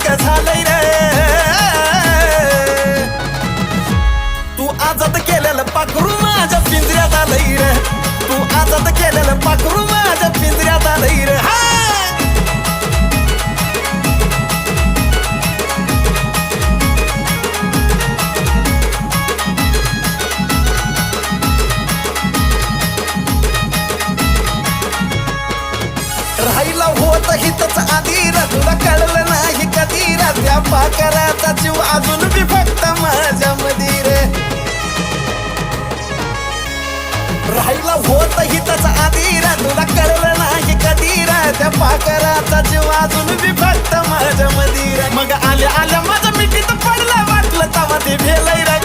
सारखं झालंय रे तू आजाद केलेलं पाखरू माझ्या पिंजऱ्यात आलंय रे तू आजाद केलेलं पाखरू माझ्या पिंजऱ्यात आलंय रे राहिला होत हितच आधी रे तुला कळलं नाही कधी रे त्या पाखराचा जीव अजून बी फक्त माझ्या मधी रे राहिला होत हितच आधी रे तुला कळलं नाही कधी रे त्या पाखराचा जीव अजून बी फक्त माझ्या मधी रे मग आल्या आल्या माझ्या मिठीत पडलं वाटलं तवा ते भेलय रे